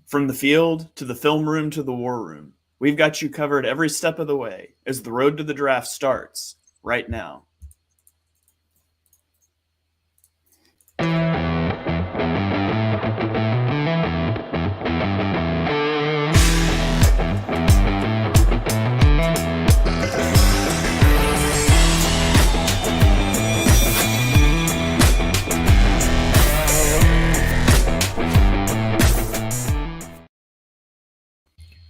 From the field to the film room to the war room, we've got you covered every step of the way as the road to the draft starts right now.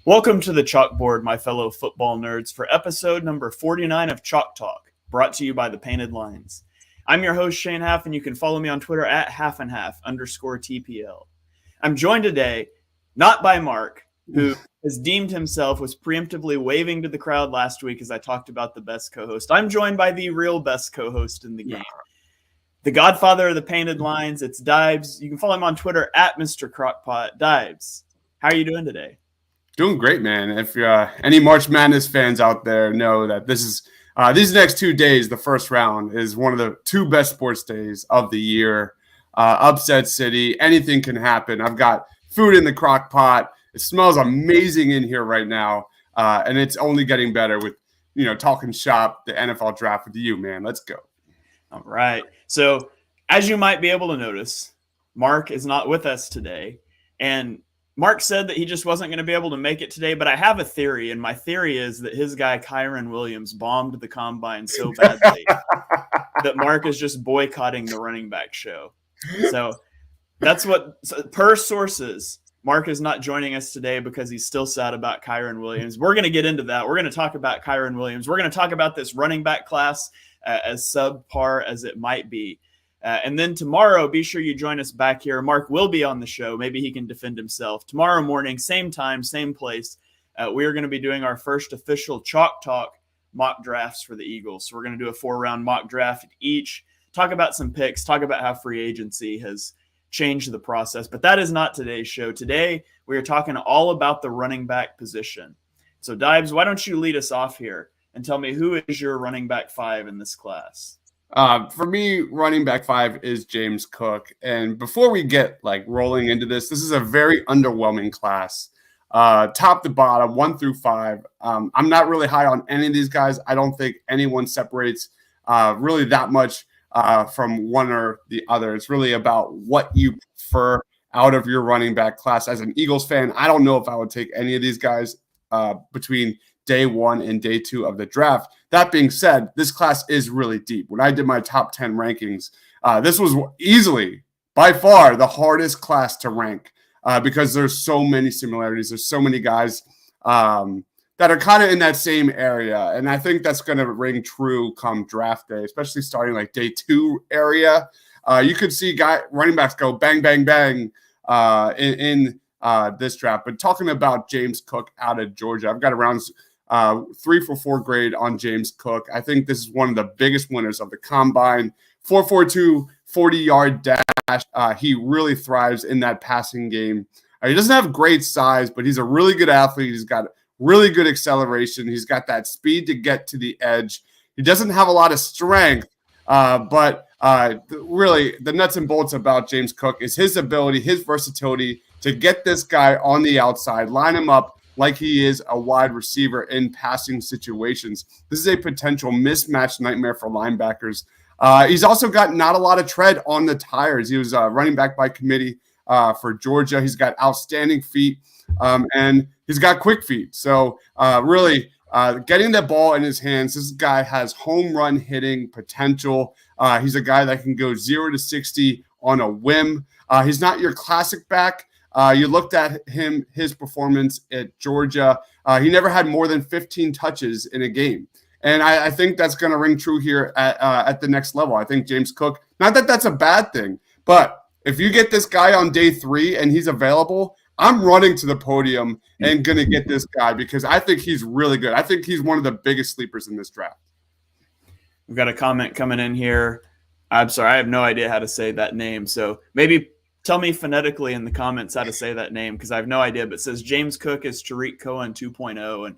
Welcome to the chalkboard, my fellow football nerds, for episode number 49 of Chalk Talk, brought to you by the Painted Lines. I'm your host, Shane Half, and you can follow me on Twitter at @halfandhalf_TPL. I'm joined today not by Mark, who has deemed himself was preemptively waving to the crowd last week as I talked about the best co-host. I'm joined by the real best co-host in the game. The godfather of the Painted Lines, it's Dibes. You can follow him on Twitter at Mr. Crockpot. Dibes, how are you doing today? Doing great, man. If any March Madness fans out there know that this is these next 2 days, the first round is one of the two best sports days of the year. Upset city, anything can happen. I've got food in the crock pot. It smells amazing in here right now, and it's only getting better with talking shop, the NFL draft with you, man. Let's go. All right. So as you might be able to notice, Mark is not with us today, and Mark said that he just wasn't going to be able to make it today, but I have a theory, and my theory is that his guy Kyren Williams bombed the combine so badly that Mark is just boycotting the running back show. So that's per sources, Mark is not joining us today because he's still sad about Kyren Williams. We're going to get into that. We're going to talk about Kyren Williams. We're going to talk about this running back class as subpar as it might be. And then tomorrow, be sure you join us back here. Mark will be on the show. Maybe he can defend himself. Tomorrow morning, same time, same place, we are going to be doing our first official Chalk Talk mock drafts for the Eagles. So we're going to do a 4-round mock draft each, talk about some picks, talk about how free agency has changed the process. But that is not today's show. Today, we are talking all about the running back position. So, Dibes, why don't you lead us off here and tell me who is your running back 5 in this class? For me, running back 5 is James Cook. And before we get rolling into this is a very underwhelming class. Top to bottom, 1 through 5. I'm not really high on any of these guys. I don't think anyone separates really that much from one or the other. It's really about what you prefer out of your running back class. As an Eagles fan, I don't know if I would take any of these guys between day 1 and day 2 of the draft. That being said, this class is really deep. When I did my top 10 rankings, this was easily, by far, the hardest class to rank because there's so many similarities. There's so many guys that are kind of in that same area. And I think that's going to ring true come draft day, especially starting day 2 area. You could see running backs go bang, bang, bang in this draft. But talking about James Cook out of Georgia, I've got around 3 for 4 grade on James Cook. I think this is one of the biggest winners of the combine. 4.42 40-yard dash. He really thrives in that passing game. He doesn't have great size, but he's a really good athlete. He's got really good acceleration. He's got that speed to get to the edge. He doesn't have a lot of strength, but really the nuts and bolts about James Cook is his ability, his versatility to get this guy on the outside, line him up like he is a wide receiver in passing situations. This is a potential mismatch nightmare for linebackers. He's also got not a lot of tread on the tires. He was running back by committee for Georgia. He's got outstanding feet, and he's got quick feet. So really getting the ball in his hands, this guy has home run hitting potential. He's a guy that can go 0 to 60 on a whim. He's not your classic back. You looked at his performance at Georgia. He never had more than 15 touches in a game. And I think that's going to ring true here at the next level. I think James Cook, not that that's a bad thing, but if you get this guy on day 3 and he's available, I'm running to the podium and going to get this guy because I think he's really good. I think he's one of the biggest sleepers in this draft. We've got a comment coming in here. I'm sorry, I have no idea how to say that name. So maybe tell me phonetically in the comments how to say that name because I have no idea. But it says James Cook is Tariq Cohen 2.0. And,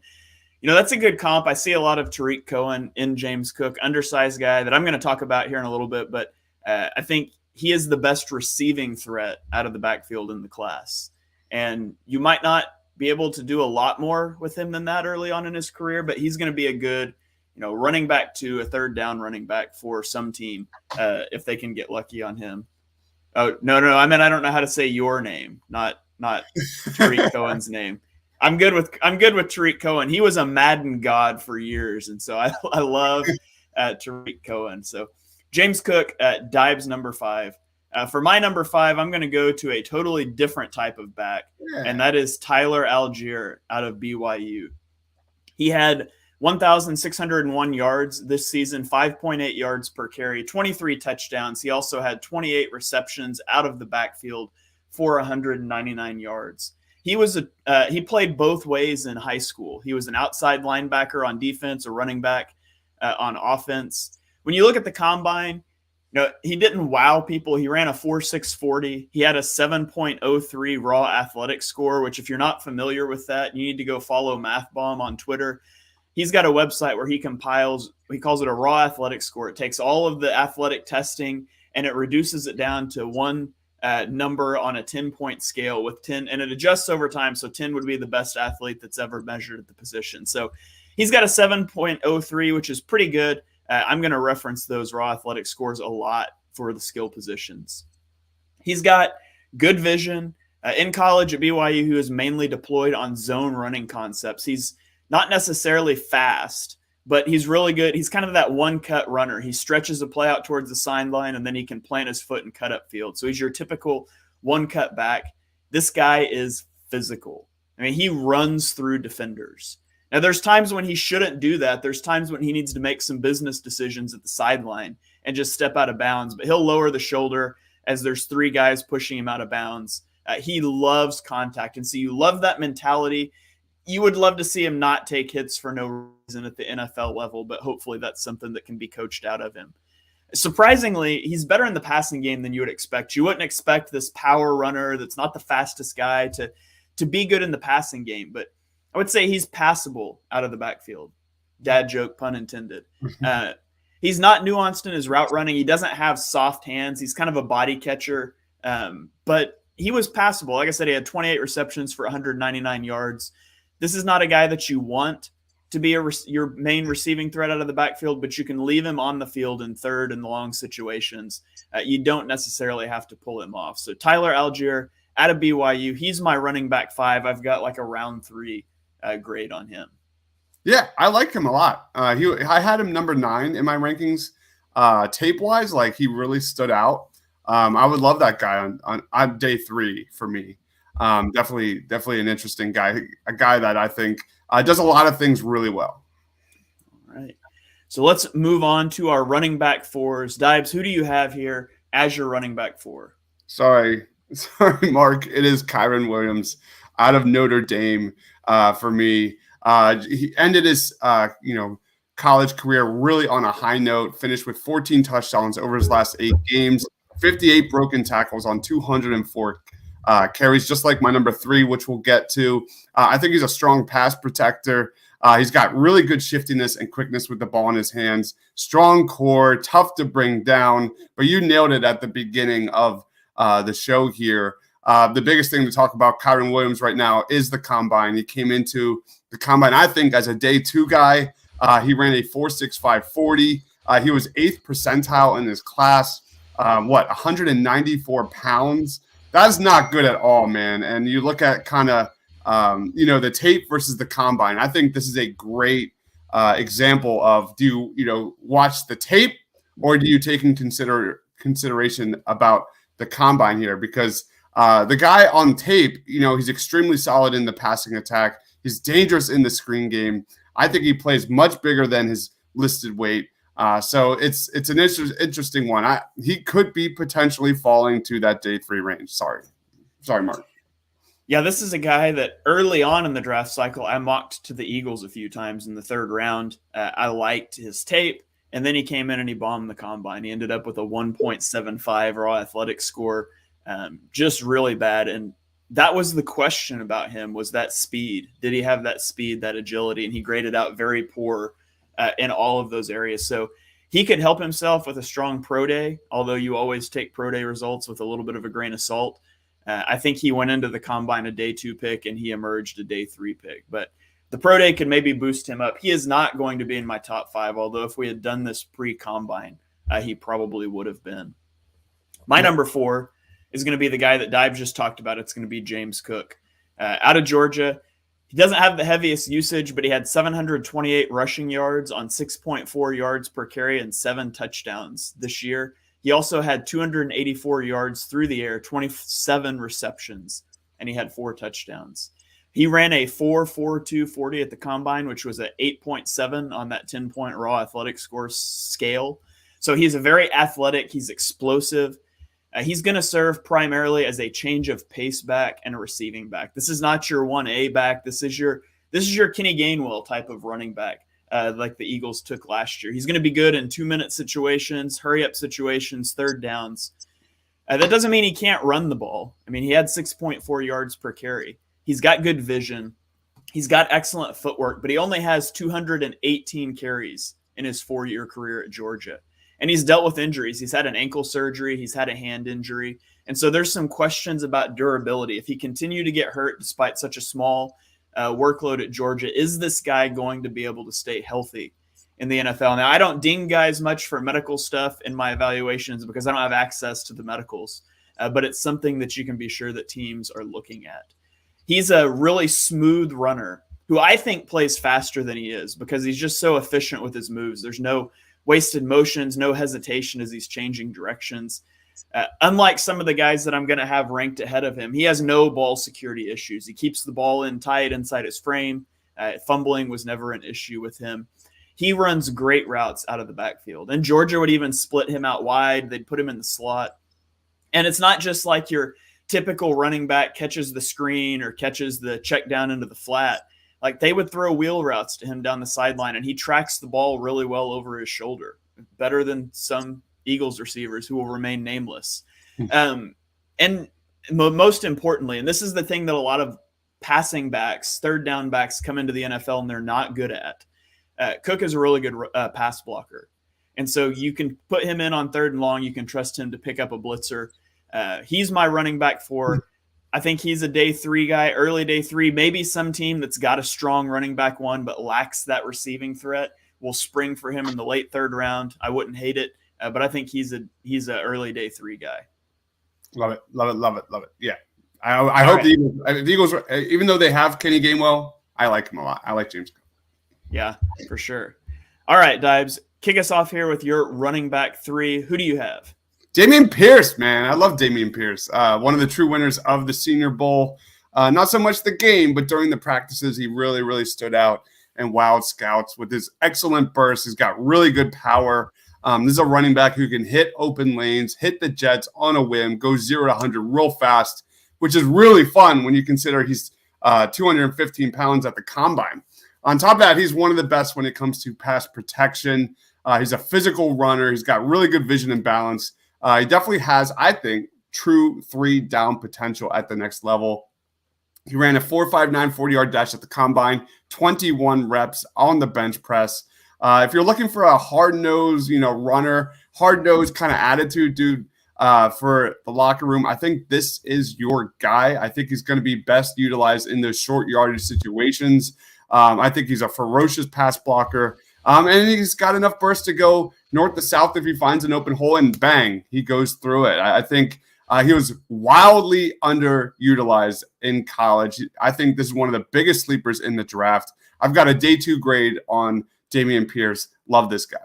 that's a good comp. I see a lot of Tariq Cohen in James Cook, undersized guy that I'm going to talk about here in a little bit. But I think he is the best receiving threat out of the backfield in the class. And you might not be able to do a lot more with him than that early on in his career, but he's going to be a good, running back to a third down running back for some team if they can get lucky on him. Oh, no. I mean, I don't know how to say your name, not Tariq Cohen's name. I'm good with Tariq Cohen. He was a Madden god for years, and so I love Tariq Cohen. So James Cook at Dibes number 5. For my number 5, I'm going to go to a totally different type of back, and that is Tyler ALLGEIER out of BYU. He had 1,601 yards this season, 5.8 yards per carry, 23 touchdowns. He also had 28 receptions out of the backfield for 199 yards. He played both ways in high school. He was an outside linebacker on defense, a running back on offense. When you look at the combine, he didn't wow people. He ran a 4.640. He had a 7.03 raw athletic score, which if you're not familiar with that, you need to go follow MathBomb on Twitter. He's got a website where he calls it a raw athletic score. It takes all of the athletic testing and it reduces it down to one number on a 10-point scale with 10, and it adjusts over time. So 10 would be the best athlete that's ever measured at the position. So he's got a 7.03, which is pretty good. I'm going to reference those raw athletic scores a lot for the skill positions. He's got good vision. In college at BYU, he was mainly deployed on zone running concepts. He's not necessarily fast, but he's really good. He's kind of that one-cut runner. He stretches a play out towards the sideline, and then he can plant his foot and cut up field. So he's your typical one-cut back. This guy is physical. I mean, he runs through defenders. Now, there's times when he shouldn't do that. There's times when he needs to make some business decisions at the sideline and just step out of bounds. But he'll lower the shoulder as there's 3 guys pushing him out of bounds. He loves contact. And so you love that mentality. You would love to see him not take hits for no reason at the NFL level, but hopefully that's something that can be coached out of him. Surprisingly, he's better in the passing game than you would expect. You wouldn't expect this power runner that's not the fastest guy to be good in the passing game, but I would say he's passable out of the backfield. Dad joke, pun intended. He's not nuanced in his route running. He doesn't have soft hands. He's kind of a body catcher, but he was passable. Like I said, he had 28 receptions for 199 yards. This is not a guy that you want to be your main receiving threat out of the backfield, but you can leave him on the field in third and long situations. You don't necessarily have to pull him off. So Tyler ALLGEIER out of BYU, he's my running back 5. I've got like a round 3 grade on him. Yeah, I like him a lot. I had him number 9 in my rankings. Tape wise, like he really stood out. I would love that guy on day 3 for me. Definitely an interesting guy, a guy that I think does a lot of things really well. All right. So let's move on to our running back 4s. Dibes, who do you have here as your running back 4? Sorry, Mark. It is Kyren Williams out of Notre Dame for me. He ended his college career really on a high note, finished with 14 touchdowns over his last 8 games, 58 broken tackles on 204 carries, just like my number 3, which we'll get to. I think he's a strong pass protector. He's got really good shiftiness and quickness with the ball in his hands. Strong core, tough to bring down. But you nailed it at the beginning of the show here. The biggest thing to talk about Kyren Williams right now is the combine. He came into the combine, I think, as a day 2 guy. He ran a 4.65 40. He was 8th percentile in his class. 194 pounds. That's not good at all, man. And you look at kind of, the tape versus the combine. I think this is a great example of, do you watch the tape or do you take in consideration about the combine here? Because the guy on tape, he's extremely solid in the passing attack. He's dangerous in the screen game. I think he plays much bigger than his listed weight. So it's an interesting one. He could be potentially falling to that day 3 range. Sorry, Mark. Yeah, this is a guy that early on in the draft cycle, I mocked to the Eagles a few times in the 3rd round. I liked his tape, and then he came in and he bombed the combine. He ended up with a 1.75 raw athletic score, just really bad. And that was the question about him, was that speed. Did he have that speed, that agility? And he graded out very poor in all of those areas. So he could help himself with a strong pro day, although you always take pro day results with a little bit of a grain of salt. I think he went into the combine a day 2 pick and he emerged a day 3 pick. But the pro day could maybe boost him up. He is not going to be in my top 5, although if we had done this pre-combine, he probably would have been. My number 4 is going to be the guy that Dive just talked about. It's going to be James Cook. Out of Georgia, he doesn't have the heaviest usage, but he had 728 rushing yards on 6.4 yards per carry and 7 touchdowns this year. He also had 284 yards through the air, 27 receptions, and he had 4 touchdowns. He ran a 4.42 40 at the combine, which was an 8.7 on that 10-point raw athletic score scale. So he's a very athletic. He's explosive. He's going to serve primarily as a change of pace back and a receiving back. This is not your 1A back. This is your Kenny Gainwell type of running back, like the Eagles took last year. He's going to be good in 2-minute situations, hurry-up situations, third downs. That doesn't mean he can't run the ball. I mean, he had 6.4 yards per carry. He's got good vision. He's got excellent footwork, but he only has 218 carries in his 4-year career at Georgia. And he's dealt with injuries. He's had an ankle surgery. He's had a hand injury. And so there's some questions about durability. If he continued to get hurt despite such a small workload at Georgia, is this guy going to be able to stay healthy in the NFL? Now, I don't ding guys much for medical stuff in my evaluations because I don't have access to the medicals, but it's something that you can be sure that teams are looking at. He's a really smooth runner who I think plays faster than he is because he's just so efficient with his moves. There's no wasted motions, no hesitation as he's changing directions. Unlike some of the guys that I'm going to have ranked ahead of him, he has no ball security issues. He keeps the ball in tight inside his frame. Fumbling was never an issue with him. He runs great routes out of the backfield. And Georgia would even split him out wide. They'd put him in the slot. And it's not just like your typical running back catches the screen or catches the check down into the flat. Like they would throw wheel routes to him down the sideline, and he tracks the ball really well over his shoulder, better than some Eagles receivers who will remain nameless. And most importantly, and this is the thing that a lot of passing backs, third down backs come into the NFL and they're not good at. Cook is a really good pass blocker. And so you can put him in on 3rd and long. You can trust him to pick up a blitzer. He's my running back 4. I think he's a day 3 guy, early day 3. Maybe some team that's got a strong running back 1 but lacks that receiving threat will spring for him in the late 3rd round. I wouldn't hate it, but I think he's an early day 3 guy. Love it. Yeah, I hope the Eagles, even though they have Kenny Gainwell, I like him a lot. I like James Cook. Yeah, for sure. All right, Dives, kick us off here with your running back 3. Who do you have? Dameon Pierce, man. I love Dameon Pierce. One of the true winners of the Senior Bowl. Not so much the game, but during the practices, he really, really stood out and wowed scouts with his excellent burst. He's got really good power. This is a running back who can hit open lanes, hit the jets on a whim, go 0 to 100 real fast, which is really fun when you consider he's 215 pounds at the combine. On top of that, he's one of the best when it comes to pass protection. He's a physical runner. He's got really good vision and balance. He definitely has, I think, true 3-down potential at the next level. He ran a 4.59 40-yard dash at the combine, 21 reps on the bench press. If you're looking for a hard-nosed, runner, hard-nosed kind of attitude, dude, for the locker room, I think this is your guy. I think he's going to be best utilized in those short yardage situations. I think he's a ferocious pass blocker. And he's got enough burst to go north to south if he finds an open hole, and bang, he goes through it. I think he was wildly underutilized in college. I think this is one of the biggest sleepers in the draft. I've got a day 2 grade on Dameon Pierce. Love this guy.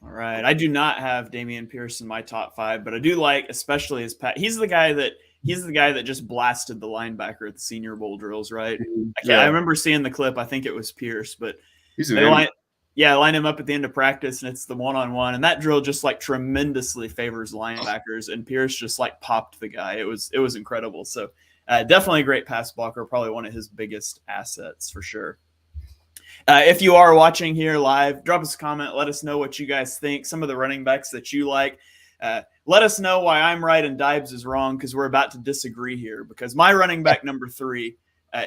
All right. I do not have Dameon Pierce in my top 5, but I do like especially his pat. He's the guy that just blasted the linebacker at the Senior Bowl drills, right? I remember seeing the clip. I think it was Pierce, but line him up at the end of practice, and it's the one-on-one. And that drill just tremendously favors linebackers, and Pierce just popped the guy. It was incredible. So definitely a great pass blocker, probably one of his biggest assets for sure. If you are watching here live, drop us a comment. Let us know what you guys think, some of the running backs that you like. Let us know why I'm right and Dibes is wrong, because we're about to disagree here, because my running back number 3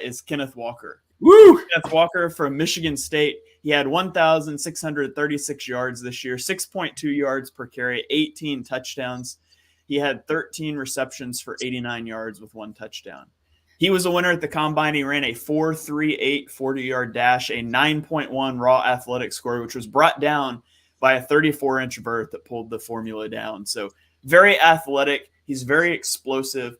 is Kenneth Walker. Woo! Kenneth Walker from Michigan State. He had 1,636 yards this year, 6.2 yards per carry, 18 touchdowns. he had 13 receptions for 89 yards with 1 touchdown. He was a winner at the combine. He ran a 4.38 40-yard dash, a 9.1 raw athletic score, which was brought down by a 34-inch vert that pulled the formula down. So very athletic. He's very explosive.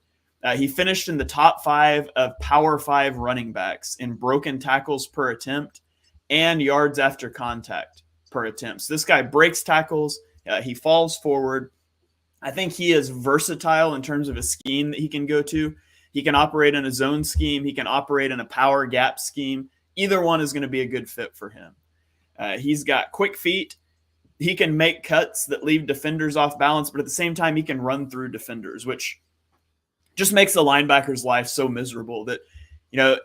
He finished in the top 5 of Power 5 running backs in broken tackles per attempt and yards after contact per attempt. So this guy breaks tackles. He falls forward. I think he is versatile in terms of a scheme that he can go to. He can operate in a zone scheme. He can operate in a power gap scheme. Either one is going to be a good fit for him. He's got quick feet. He can make cuts that leave defenders off balance, but at the same time, he can run through defenders, which just makes the linebacker's life so miserable that,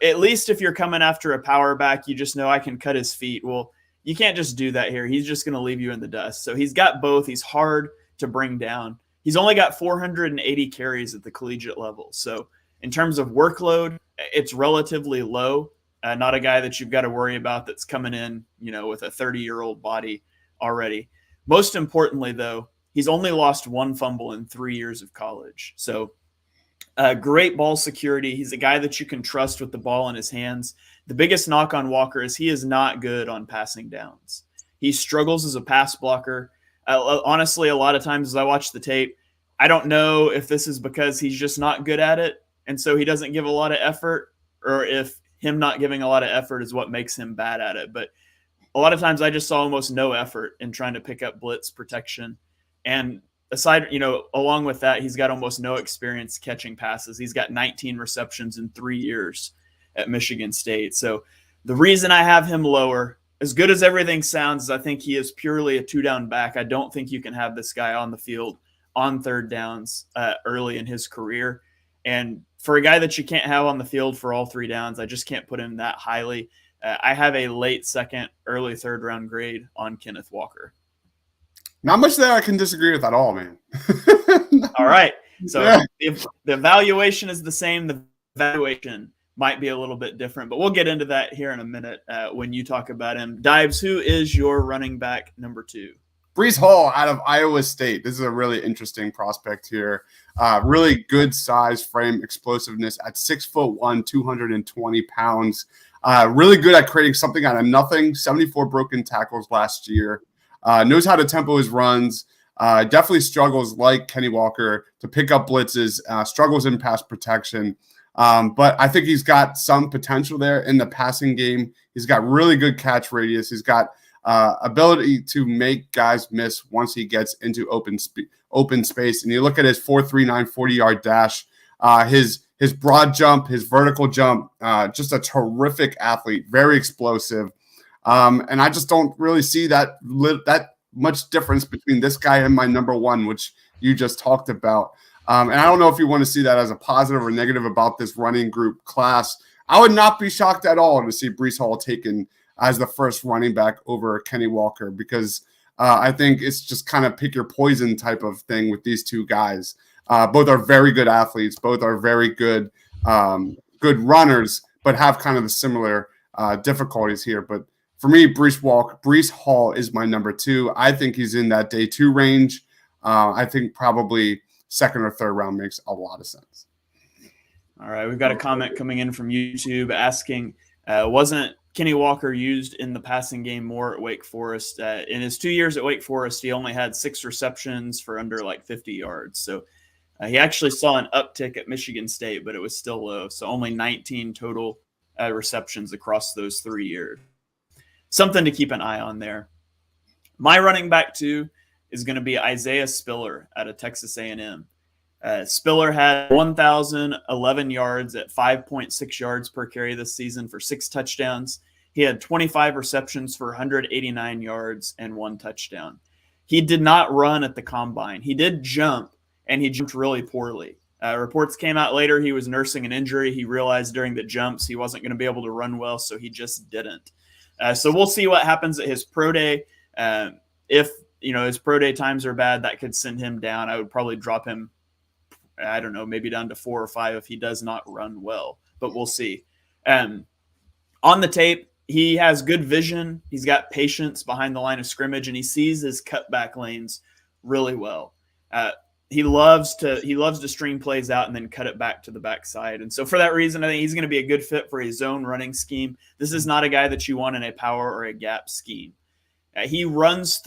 at least if you're coming after a power back, you just know I can cut his feet. Well, you can't just do that here. He's just going to leave you in the dust. So he's got both. He's hard to bring down. He's only got 480 carries at the collegiate level. So in terms of workload, it's relatively low. Not a guy that you've got to worry about that's coming in, with a 30-year-old body already. Most importantly, though, he's only lost 1 fumble in 3 years of college. So great ball security. He's a guy that you can trust with the ball in his hands. The biggest knock on Walker is he is not good on passing downs. He struggles as a pass blocker. Honestly, a lot of times as I watch the tape, I don't know if this is because he's just not good at it, and so he doesn't give a lot of effort, or if him not giving a lot of effort is what makes him bad at it. But a lot of times I just saw almost no effort in trying to pick up blitz protection. And aside, along with that, he's got almost no experience catching passes. He's got 19 receptions in 3 years at Michigan State. So the reason I have him lower, as good as everything sounds, is I think he is purely a 2-down back. I don't think you can have this guy on the field on 3rd downs early in his career. And for a guy that you can't have on the field for all 3 downs, I just can't put him that highly. I have a late 2nd, early 3rd round grade on Kenneth Walker. Not much that I can disagree with at all, man. All right. So if the evaluation is the same, the evaluation might be a little bit different, but we'll get into that here in a minute when you talk about him. Dives, who is your running back number 2? Breece Hall out of Iowa State. This is a really interesting prospect here. Really good size, frame, explosiveness at 6'1", 220 pounds. Really good at creating something out of nothing. 74 broken tackles last year. Knows how to tempo his runs. Definitely struggles, like Kenny Walker, to pick up blitzes. Struggles in pass protection. But I think he's got some potential there in the passing game. He's got really good catch radius. He's got ability to make guys miss once he gets into open space. And you look at his 4.39 40-yard dash, his broad jump, his vertical jump, just a terrific athlete, very explosive. And I just don't really see that much difference between this guy and my number 1, which you just talked about. And I don't know if you want to see that as a positive or negative about this running group class. I would not be shocked at all to see Breece Hall taken as the first running back over Kenny Walker, because I think it's just kind of pick your poison type of thing with these 2 guys. Both are very good athletes. Both are very good runners, but have kind of the similar difficulties here. But for me, Breece Hall is my number 2. I think he's in that day 2 range. I think probably 2nd or 3rd round makes a lot of sense. All right. We've got a comment coming in from YouTube asking, wasn't Kenny Walker used in the passing game more at Wake Forest? In his 2 years at Wake Forest, he only had 6 receptions for under 50 yards. So he actually saw an uptick at Michigan State, but it was still low. So only 19 total receptions across those 3 years. Something to keep an eye on there. My running back 2 is going to be Isaiah Spiller out of Texas A&M. Spiller had 1,011 yards at 5.6 yards per carry this season for 6 touchdowns. He had 25 receptions for 189 yards and 1 touchdown. He did not run at the combine. He did jump, and he jumped really poorly. Reports came out later he was nursing an injury. He realized during the jumps he wasn't going to be able to run well, so he just didn't. So we'll see what happens at his pro day. If his pro day times are bad, that could send him down. I would probably drop him, I don't know, maybe down to 4 or 5 if he does not run well, but we'll see. On the tape, he has good vision. He's got patience behind the line of scrimmage, and he sees his cutback lanes really well. he loves to stream plays out and then cut it back to the backside. And so for that reason, I think he's going to be a good fit for a zone running scheme. This is not a guy that you want in a power or a gap scheme. He runs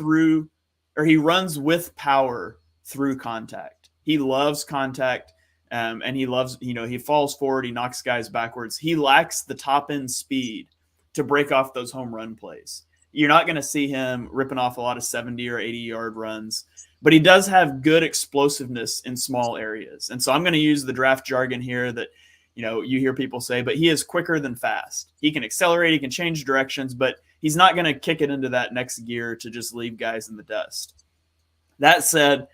with power through contact. He loves contact, and he loves, he falls forward, he knocks guys backwards. He lacks the top end speed to break off those home run plays. You're not going to see him ripping off a lot of 70 or 80-yard runs, but he does have good explosiveness in small areas. And so I'm going to use the draft jargon here that, you hear people say, but he is quicker than fast. He can accelerate, he can change directions, but he's not going to kick it into that next gear to just leave guys in the dust. That said,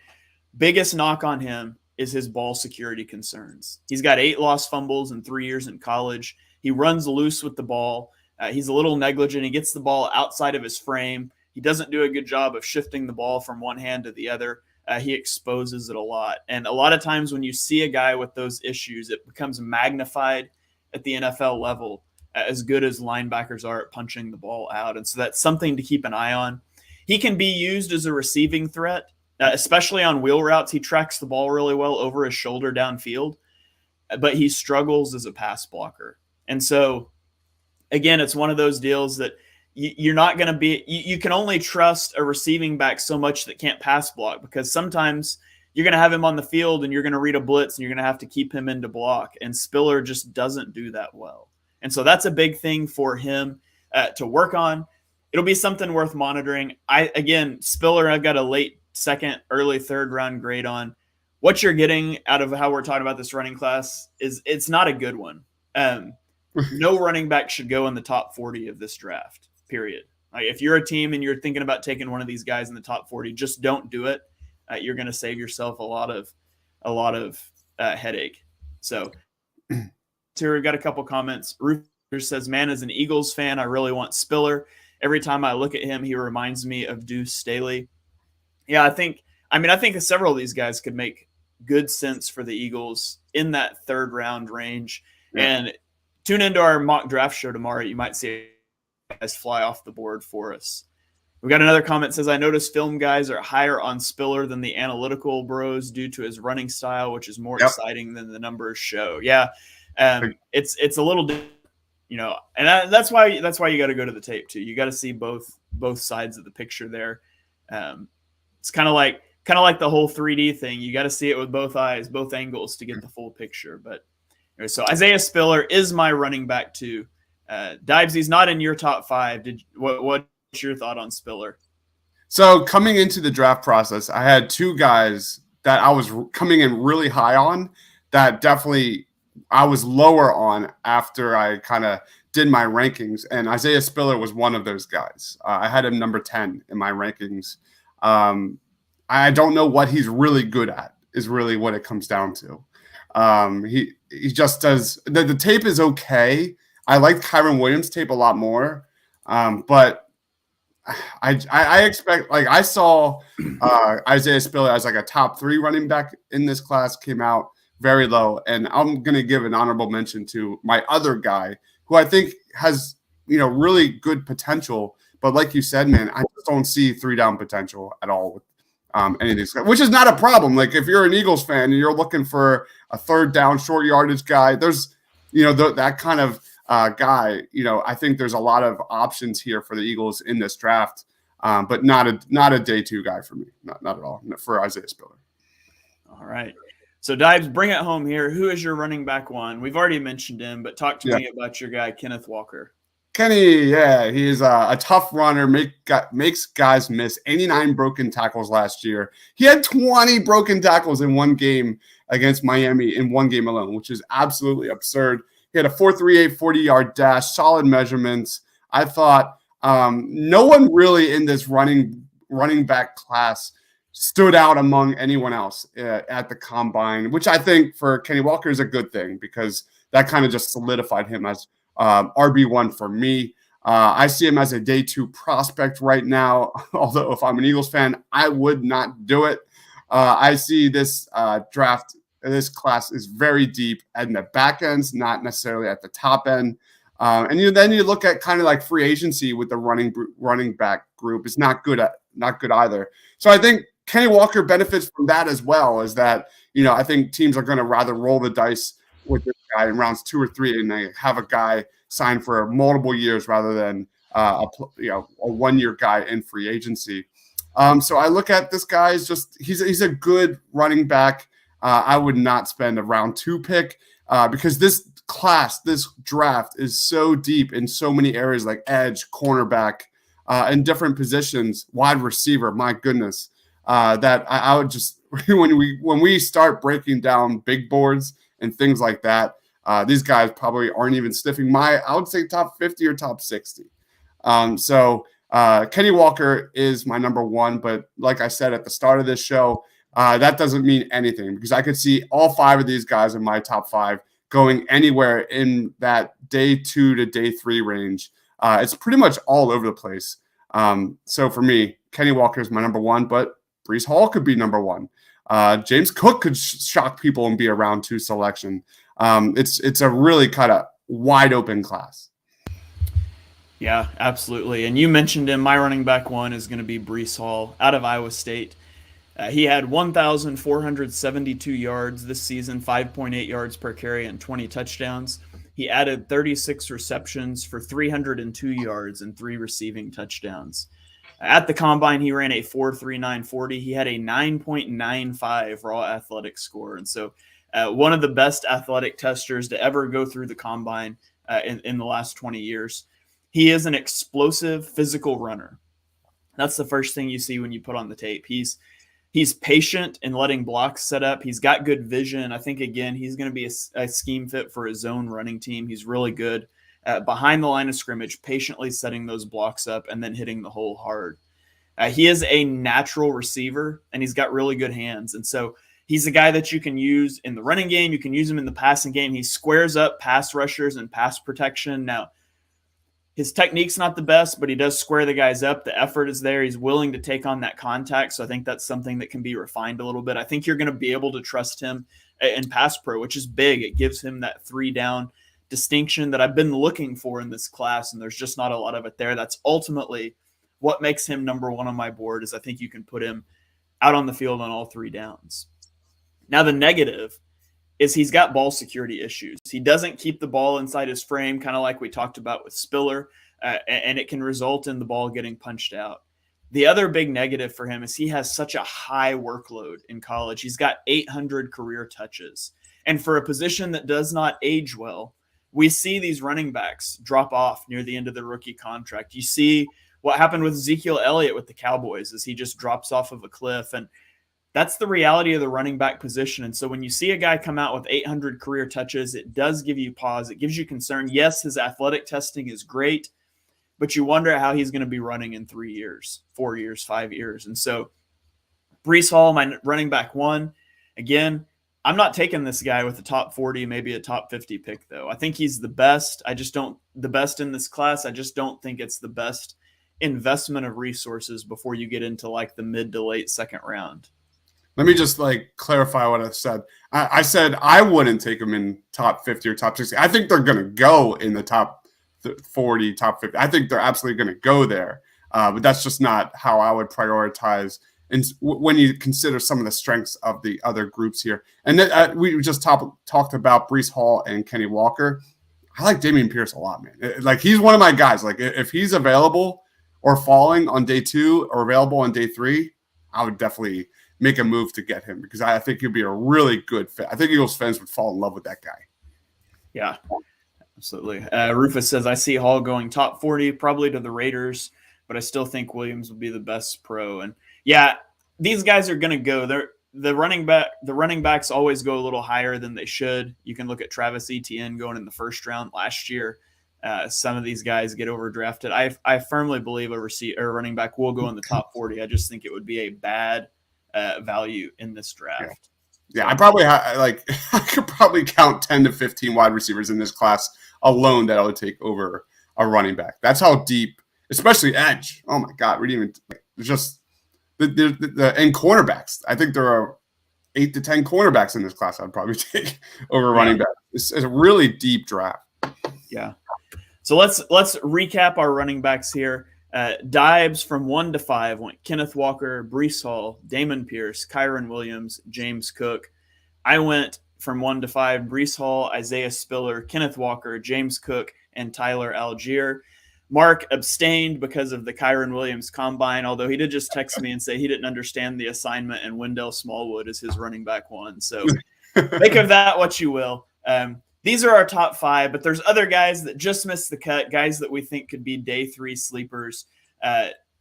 biggest knock on him is his ball security concerns. He's got 8 lost fumbles in 3 years in college. He runs loose with the ball. He's a little negligent. He gets the ball outside of his frame. He doesn't do a good job of shifting the ball from one hand to the other. He exposes it a lot. And a lot of times when you see a guy with those issues, it becomes magnified at the NFL level, as good as linebackers are at punching the ball out. And so that's something to keep an eye on. He can be used as a receiving threat, especially on wheel routes. He tracks the ball really well over his shoulder downfield, but he struggles as a pass blocker. And so, again, it's one of those deals that you're not going to be – you can only trust a receiving back so much that can't pass block, because sometimes you're going to have him on the field and you're going to read a blitz and you're going to have to keep him into block, and Spiller just doesn't do that well. And so that's a big thing for him to work on. It'll be something worth monitoring. Spiller, I've got a late second, early third round grade on. What you're getting out of how we're talking about this running class is it's not a good one. No running back should go in the top 40 of this draft, period. Like, if you're a team and you're thinking about taking one of these guys in the top 40, just don't do it. You're going to save yourself a lot of headache. So here we've got a couple comments. Rufus says, man, as an Eagles fan, I really want Spiller. Every time I look at him, he reminds me of Deuce Staley. Yeah, I think several of these guys could make good sense for the Eagles in that third round range. Yeah. And tune into our mock draft show tomorrow. You might see guys fly off the board for us. We got another comment that says, I noticed film guys are higher on Spiller than the analytical bros due to his running style, which is more exciting than the numbers show. Yeah. It's a little different, and that's why you got to go to the tape too. You got to see both sides of the picture there. It's kind of like the whole 3D thing. You got to see it with both eyes, both angles to get the full picture. But so Isaiah Spiller is my running back too. Dives, he's not in your top 5. What's your thought on Spiller? So coming into the draft process, I had 2 guys that I was coming in really high on that definitely I was lower on after I kind of did my rankings, and Isaiah Spiller was one of those guys. I had him number 10 in my rankings. I don't know what he's really good at is really what it comes down to. He just does the tape is okay. I like Kyren Williams' tape a lot more, but I expect, like, I saw Isaiah Spiller as like a top 3 running back in this class, came out very low, and I'm going to give an honorable mention to my other guy who I think has, really good potential. But like you said, man, I just don't see 3-down potential at all with any of these guys, which is not a problem. Like, if you're an Eagles fan and you're looking for a 3rd down, short yardage guy, there's, that kind of guy, I think there's a lot of options here for the Eagles in this draft, but not a day 2 guy for me. Not at all for Isaiah Spiller. All right. So, Dives, bring it home here. Who is your running back 1? We've already mentioned him, but talk to me about your guy, Kenneth Walker. Kenny, yeah, he's a tough runner, makes guys miss. 89 broken tackles last year. He had 20 broken tackles in one game against Miami in one game alone, which is absolutely absurd. He had a 4.38 40-yard dash, solid measurements. I thought no one really in this running back class stood out among anyone else at the combine, which I think for Kenny Walker is a good thing, because that kind of just solidified him as RB1 for me. I see him as a day 2 prospect right now, although if I'm an Eagles fan, I would not do it. I see this draft, this class is very deep at the back ends, not necessarily at the top end. And then you look at kind of like free agency with the running back group. It's not good either. So I think Kenny Walker benefits from that as well, is that, I think teams are going to rather roll the dice with this guy in rounds 2 or 3 and they have a guy sign for multiple years rather than a 1-year guy in free agency. So I look at this guy as just he's a good running back. I would not spend a round 2 pick because this draft is so deep in so many areas like edge, cornerback, in different positions, wide receiver. My goodness, that I would just when we start breaking down big boards and things like that, these guys probably aren't even sniffing I would say top 50 or top 60. So Kenny Walker is my number 1, but like I said at the start of this show, that doesn't mean anything because I could see all 5 of these guys in my top 5 going anywhere in that day 2 to day 3 range. It's pretty much all over the place. So for me, Kenny Walker is my number 1, but Breece Hall could be number 1. James Cook could shock people and be a round 2 selection. It's a really kind of wide open class. Yeah, absolutely. And you mentioned him. My running back 1 is going to be Breece Hall out of Iowa State. He had 1,472 yards this season, 5.8 yards per carry, and 20 touchdowns. He added 36 receptions for 302 yards and 3 receiving touchdowns. At the combine, he ran a 4.39 40. He had a 9.95 raw athletic score. And so one of the best athletic testers to ever go through the combine in the last 20 years. He is an explosive physical runner. That's the first thing you see when you put on the tape. He's patient in letting blocks set up. He's got good vision. I think, again, he's going to be a scheme fit for his own running team. He's really good behind the line of scrimmage, patiently setting those blocks up and then hitting the hole hard. He is a natural receiver, and he's got really good hands. And so he's a guy that you can use in the running game. You can use him in the passing game. He squares up pass rushers and pass protection. Now, his technique's not the best, but he does square the guys up. The effort is there. He's willing to take on that contact. So I think that's something that can be refined a little bit. I think you're going to be able to trust him in pass pro, which is big. It gives him that 3-down distinction that I've been looking for in this class, and there's just not a lot of it there. That's ultimately what makes him number 1 on my board, is I think you can put him out on the field on all 3 downs. Now, the negative is he's got ball security issues. He doesn't keep the ball inside his frame, kind of like we talked about with Spiller, and it can result in the ball getting punched out. The other big negative for him is he has such a high workload in college. He's got 800 career touches. And for a position that does not age well, we see these running backs drop off near the end of their rookie contract. You see what happened with Ezekiel Elliott with the Cowboys, is he just drops off of a cliff. And that's the reality of the running back position. And so when you see a guy come out with 800 career touches, it does give you pause. It gives you concern. Yes, his athletic testing is great, but you wonder how he's going to be running in 3 years, 4 years, 5 years. And so Breece Hall, my running back 1, again, I'm not taking this guy with a top 40, maybe a top 50 pick, though. I think he's the best. The best in this class. I just don't think it's the best investment of resources before you get into like the mid to late second round. Let me just clarify what I said. I said I wouldn't take them in top 50 or top 60. I think they're going to go in the top 40, top 50. I think they're absolutely going to go there. But that's just not how I would prioritize. And when you consider some of the strengths of the other groups here. And then, we just talked about Breece Hall and Kenny Walker. I like Dameon Pierce a lot, man. He's one of my guys. If he's available or falling on day 2 or available on day 3, I would definitely make a move to get him because I think he'll be a really good fit. I think Eagles fans would fall in love with that guy. Yeah, absolutely. Rufus says, I see Hall going top 40, probably to the Raiders, but I still think Williams will be the best pro. And yeah, these guys are going to go. The running backs always go a little higher than they should. You can look at Travis Etienne going in the first round last year. Some of these guys get overdrafted. I firmly believe a running back will go in the top 40. I just think it would be a bad value in this draft. Yeah, I probably I could probably count 10 to 15 wide receivers in this class alone that I would take over a running back. That's how deep, especially edge. Oh my God, we didn't even just and cornerbacks. I think there are 8 to 10 cornerbacks in this class I'd probably take over running back. It's a really deep draft. Yeah. So let's recap our running backs here. Dives from 1 to 5 went Kenneth Walker, Breece Hall, Dameon Pierce, Kyren Williams, James Cook. I went from 1 to 5, Breece Hall, Isaiah Spiller, Kenneth Walker, James Cook, and Tyler ALLGEIER. Mark abstained because of the Kyren Williams combine, although he did just text me and say he didn't understand the assignment and Wendell Smallwood is his running back 1. So make of that what you will. These are our top 5, but there's other guys that just missed the cut, guys that we think could be day 3 sleepers.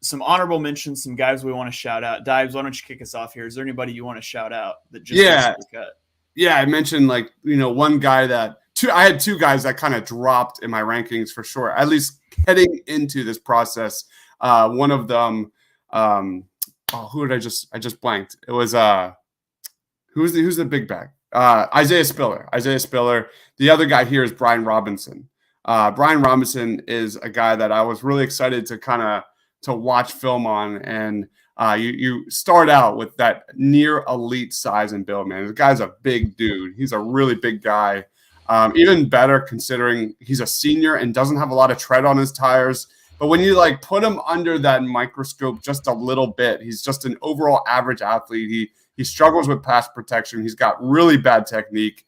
Some honorable mentions, some guys we want to shout out. Dives, why don't you kick us off here? Is there anybody you want to shout out that just missed the cut? Yeah, I mentioned one guy I had 2 guys that kind of dropped in my rankings for sure, at least heading into this process. One of them, who did I just blanked? It was who's the big back? Isaiah Spiller. The other guy here is Brian Robinson. Brian Robinson is a guy that I was really excited to watch film on, and you start out with that near elite size and build, man. The guy's a big dude. He's a really big guy. Even better considering he's a senior and doesn't have a lot of tread on his tires. But when you put him under that microscope just a little bit, he's just an overall average athlete. He struggles with pass protection. He's got really bad technique.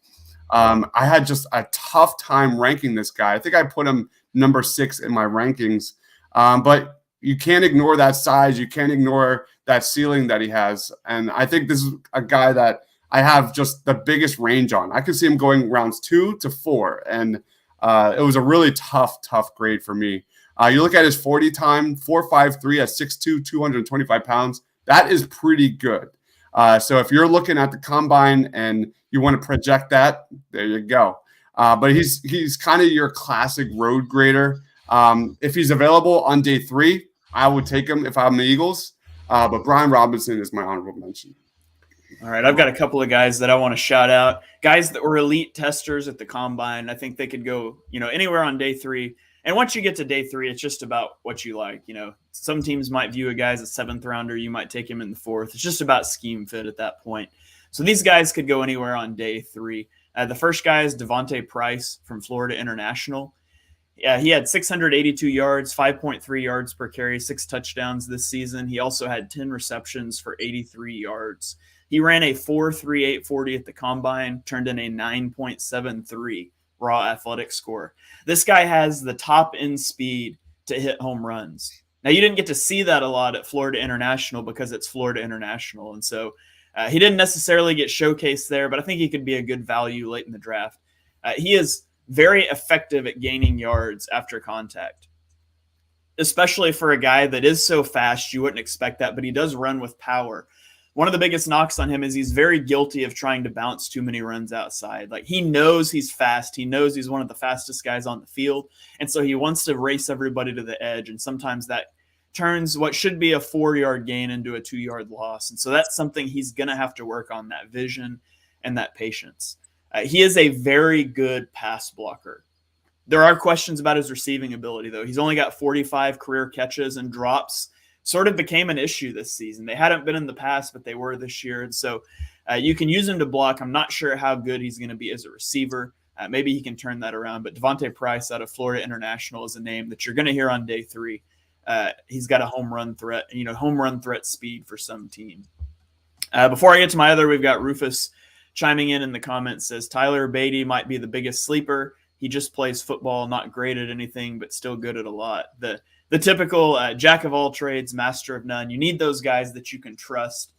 I had just a tough time ranking this guy. I think I put him number 6 in my rankings. But you can't ignore that size. You can't ignore that ceiling that he has. And I think this is a guy that I have just the biggest range on. I could see him going rounds 2 to 4. And it was a really tough grade for me. You look at his 40 time, 4.53 at 6'2", 225 pounds. That is pretty good. So if you're looking at the combine and you want to project that, there you go. But he's kind of your classic road grader. If he's available on day 3, I would take him if I'm the Eagles. But Brian Robinson is my honorable mention. All right, I've got a couple of guys that I want to shout out. Guys that were elite testers at the combine. I think they could go, anywhere on day 3. And once you get to day 3, it's just about what you like. Some teams might view a guy as a 7th rounder. You might take him in the 4th. It's just about scheme fit at that point. So these guys could go anywhere on day 3. The first guy is Devontae Price from Florida International. He had 682 yards, 5.3 yards per carry, 6 touchdowns this season. He also had 10 receptions for 83 yards. He ran a 4.38 40 at the combine, turned in a 9.73 raw athletic score. This guy has the top end speed to hit home runs. Now, you didn't get to see that a lot at Florida International because it's Florida International. And so he didn't necessarily get showcased there, but I think he could be a good value late in the draft. He is very effective at gaining yards after contact, especially for a guy that is so fast. You wouldn't expect that, but he does run with power. One of the biggest knocks on him is he's very guilty of trying to bounce too many runs outside. He knows he's fast. He knows he's one of the fastest guys on the field. And so he wants to race everybody to the edge. And sometimes that turns what should be a 4-yard gain into a 2-yard loss. And so that's something he's going to have to work on, that vision and that patience. He is a very good pass blocker. There are questions about his receiving ability, though. He's only got 45 career catches, and drops sort of became an issue this season. They hadn't been in the past, but they were this year. And so you can use him to block. I'm not sure how good he's going to be as a receiver. Maybe he can turn that around. But Devontae Price out of Florida International is a name that you're going to hear on day 3. He's got a home run threat, home run threat speed for some team. Before I get to my other, we've got Rufus chiming in the comments, says Tyler Beatty might be the biggest sleeper. He just plays football, not great at anything, but still good at a lot. The typical jack of all trades, master of none. You need those guys that you can trust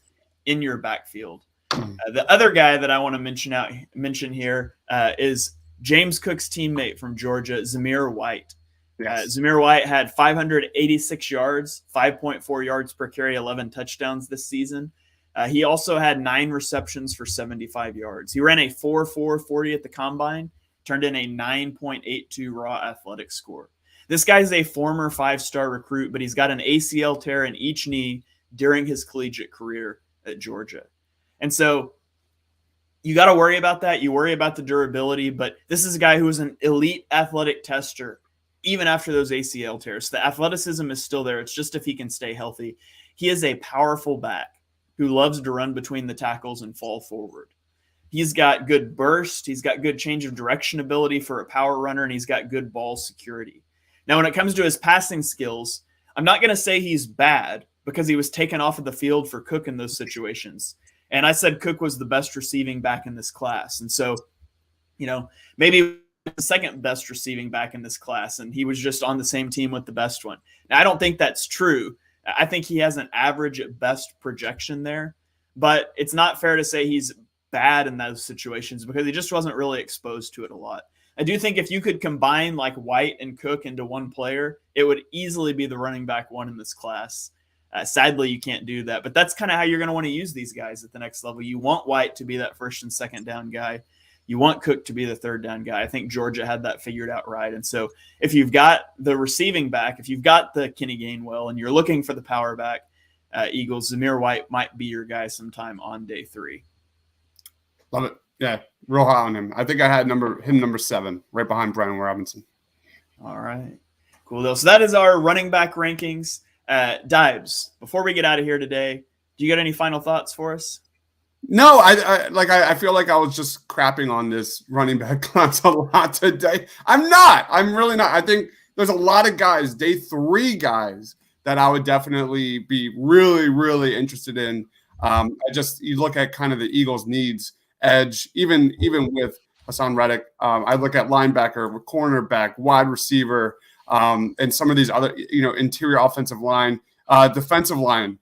in your backfield. The other guy that I want to mention here is James Cook's teammate from Georgia, Zamir White. Yes. Zamir White had 586 yards, 5.4 yards per carry, 11 touchdowns this season. He also had 9 receptions for 75 yards. He ran a 4.4 40 at the combine, turned in a 9.82 raw athletic score. This guy's a former 5-star recruit, but he's got an ACL tear in each knee during his collegiate career at Georgia. And so you got to worry about that. You worry about the durability, but this is a guy who is an elite athletic tester even after those ACL tears. The athleticism is still there. It's just if he can stay healthy. He is a powerful back who loves to run between the tackles and fall forward. He's got good burst. He's got good change of direction ability for a power runner, and he's got good ball security. Now, when it comes to his passing skills, I'm not going to say he's bad because he was taken off of the field for Cook in those situations. And I said Cook was the best receiving back in this class. And so, maybe the second best receiving back in this class, and he was just on the same team with the best one. Now, I don't think that's true. I think he has an average at best projection there, but it's not fair to say he's bad in those situations because he just wasn't really exposed to it a lot. I do think if you could combine like White and Cook into one player, it would easily be the running back one in this class. Sadly, you can't do that, but that's kind of how you're going to want to use these guys at the next level. You want White to be that first and second down guy. You want Cook to be the third down guy. I think Georgia had that figured out right. And so if you've got the receiving back, if you've got the Kenny Gainwell and you're looking for the power back, Eagles, Zamir White might be your guy sometime on day 3. Love it. Yeah, real high on him. I think I had him number 7, right behind Brian Robinson. All right. Cool deal. So that is our running back rankings. Dives, before we get out of here today, do you got any final thoughts for us? No, I feel like I was just crapping on this running back class a lot today. I'm not. I'm really not. I think there's a lot of guys, day 3 guys, that I would definitely be really, really interested in. You look at kind of the Eagles' needs, edge, even with Hassan Reddick. I look at linebacker, cornerback, wide receiver, and some of these other, interior offensive line, defensive line,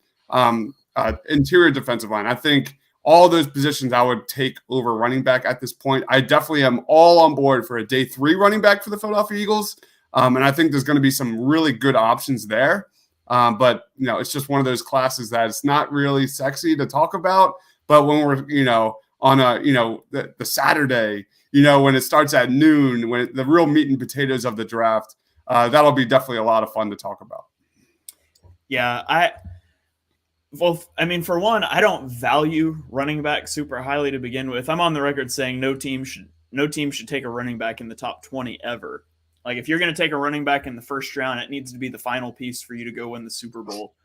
interior defensive line. I think all those positions I would take over running back at this point. I definitely am all on board for a day 3 running back for the Philadelphia Eagles. And I think there's going to be some really good options there. But, it's just one of those classes that it's not really sexy to talk about. But when we're, on the Saturday, when it starts at noon, when the real meat and potatoes of the draft, that'll be definitely a lot of fun to talk about. Yeah, for one, I don't value running back super highly to begin with. I'm on the record saying no team should take a running back in the top 20 ever. Like if you're going to take a running back in the first round, it needs to be the final piece for you to go win the Super Bowl.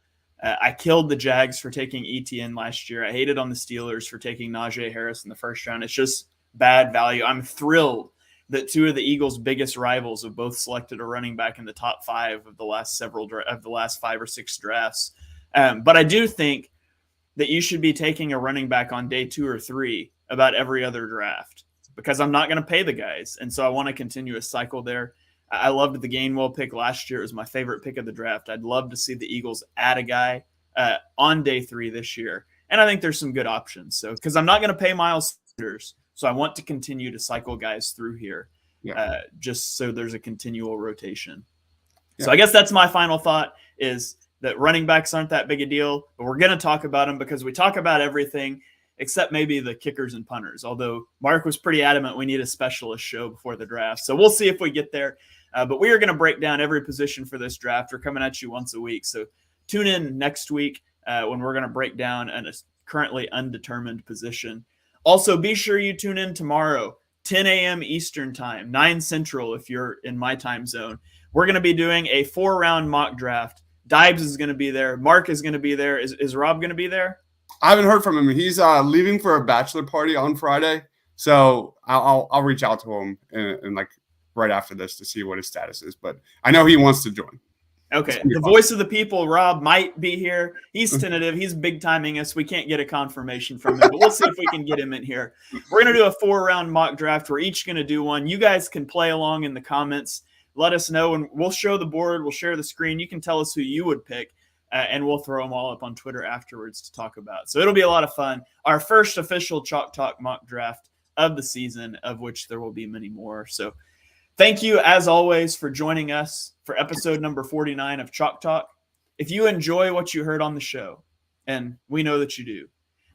I killed the Jags for taking ETN last year. I hated on the Steelers for taking Najee Harris in the first round. It's just bad value. I'm thrilled that 2 of the Eagles' biggest rivals have both selected a running back in the top 5 of the last 5 or 6 drafts. But I do think that you should be taking a running back on day 2 or 3 about every other draft because I'm not going to pay the guys. And so I want to continue a cycle there. I loved the Gainwell pick last year. It was my favorite pick of the draft. I'd love to see the Eagles add a guy on day 3 this year. And I think there's some good options. So because I'm not going to pay Miles Sanders, so I want to continue to cycle guys through here just so there's a continual rotation. Yeah. So I guess that's my final thought is that running backs aren't that big a deal, but we're going to talk about them because we talk about everything except maybe the kickers and punters, although Mark was pretty adamant we need a specialist show before the draft. So we'll see if we get there. But we are going to break down every position for this draft. We're coming at you once a week. So tune in next week when we're going to break down a currently undetermined position. Also, be sure you tune in tomorrow, 10 a.m. Eastern time, 9 Central if you're in my time zone. We're going to be doing a 4-round mock draft. Dibes is going to be there. Mark is going to be there. Is Rob going to be there? I haven't heard from him. He's leaving for a bachelor party on Friday. So I'll reach out to him and like right after this to see what his status is. But I know he wants to join. Okay. The voice of the people, Rob, might be here. He's tentative. He's big timing us. We can't get a confirmation from him, but we'll see if we can get him in here. We're going to do a 4-round mock draft. We're each going to do one. You guys can play along in the comments. Let us know, and we'll show the board. We'll share the screen. You can tell us who you would pick, and we'll throw them all up on Twitter afterwards to talk about. So it'll be a lot of fun. Our first official Chalk Talk mock draft of the season, of which there will be many more. So thank you, as always, for joining us for episode number 49 of Chalk Talk. If you enjoy what you heard on the show, and we know that you do,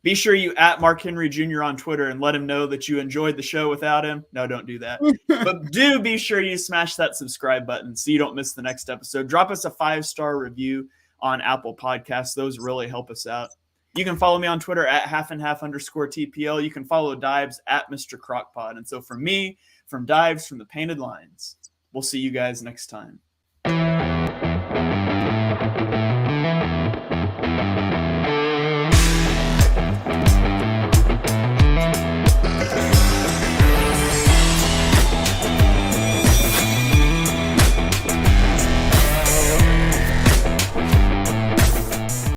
be sure you @ Mark Henry Jr. on Twitter and let him know that you enjoyed the show without him. No, don't do that. But do be sure you smash that subscribe button so you don't miss the next episode. Drop us a 5-star review on Apple Podcasts. Those really help us out. You can follow me on Twitter @ @halfandhalf_TPL. You can follow Dibes @ Mr. Crockpod. And so from me, from Dibes, from the Painted Lines, we'll see you guys next time.